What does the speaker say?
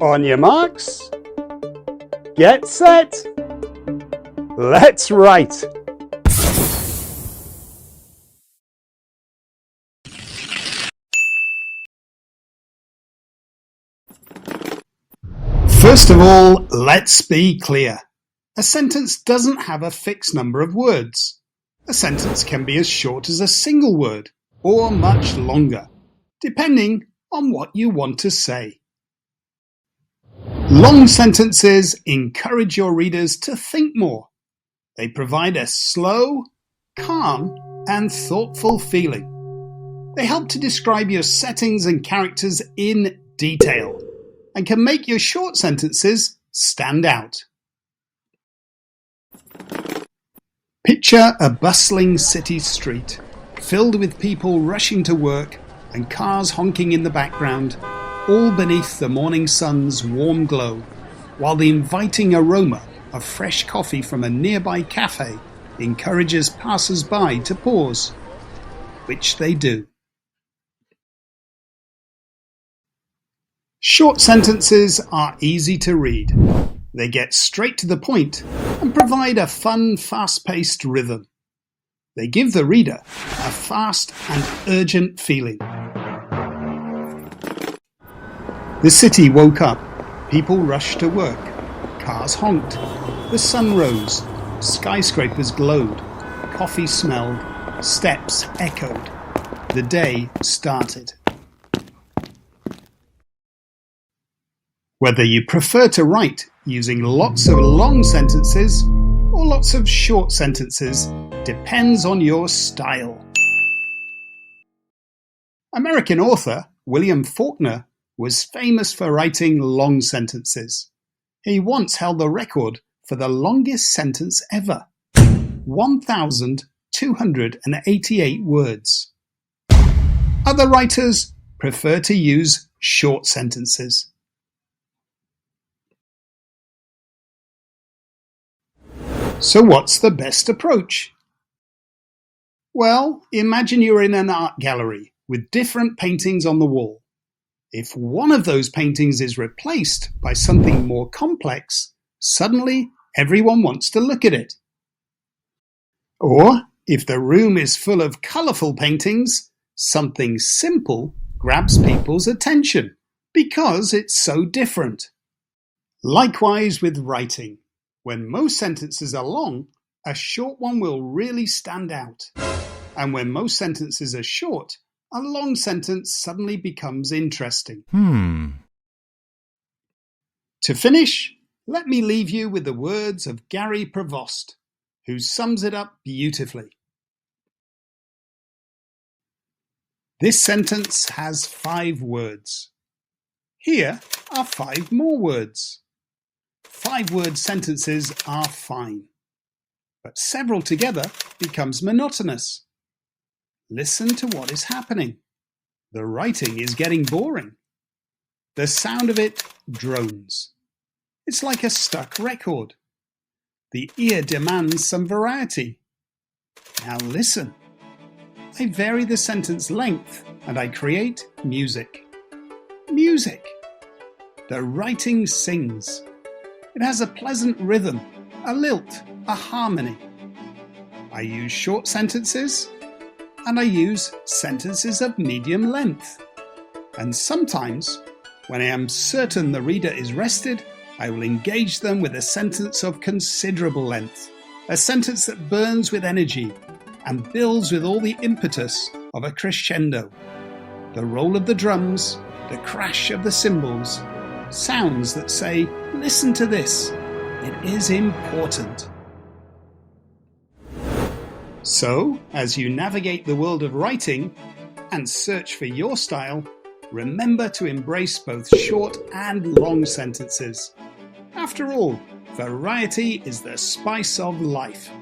On your marks, get set, let's write. First of all, let's be clear. A sentence doesn't have a fixed number of words. A sentence can be as short as a single word or much longer, depending on what you want to say. Long sentences encourage your readers to think more. They provide a slow, calm, and thoughtful feeling. They help to describe your settings and characters in detail and can make your short sentences stand out. Picture a bustling city street, filled with people rushing to work and cars honking in the background, all beneath the morning sun's warm glow, while the inviting aroma of fresh coffee from a nearby cafe encourages passers-by to pause, which they do. Short sentences are easy to read. They get straight to the point and provide a fun, fast-paced rhythm. They give the reader a fast and urgent feeling. The city woke up. People rushed to work. Cars honked. The sun rose. Skyscrapers glowed. Coffee smelled. Steps echoed. The day started. Whether you prefer to write using lots of long sentences or lots of short sentences depends on your style. American author William Faulkner was famous for writing long sentences. He once held the record for the longest sentence ever, 1,288 words. Other writers prefer to use short sentences. So what's the best approach? Well, imagine you're in an art gallery with different paintings on the wall. If one of those paintings is replaced by something more complex, suddenly everyone wants to look at it. Or, if the room is full of colourful paintings, something simple grabs people's attention because it's so different. Likewise with writing. When most sentences are long, a short one will really stand out. And when most sentences are short, a long sentence suddenly becomes interesting. To finish, let me leave you with the words of Gary Prevost, who sums it up beautifully. This sentence has 5 words. Here are 5 more words. 5-word sentences are fine, but several together becomes monotonous. Listen to what is happening. The writing is getting boring. The sound of it drones. It's like a stuck record. The ear demands some variety. Now listen. I vary the sentence length and I create music. Music. The writing sings. It has a pleasant rhythm, a lilt, a harmony. I use short sentences and I use sentences of medium length. And sometimes, when I am certain the reader is rested, I will engage them with a sentence of considerable length, a sentence that burns with energy and builds with all the impetus of a crescendo. The roll of the drums, the crash of the cymbals, sounds that say, listen to this, it is important. So, as you navigate the world of writing and search for your style, remember to embrace both short and long sentences. After all, variety is the spice of life.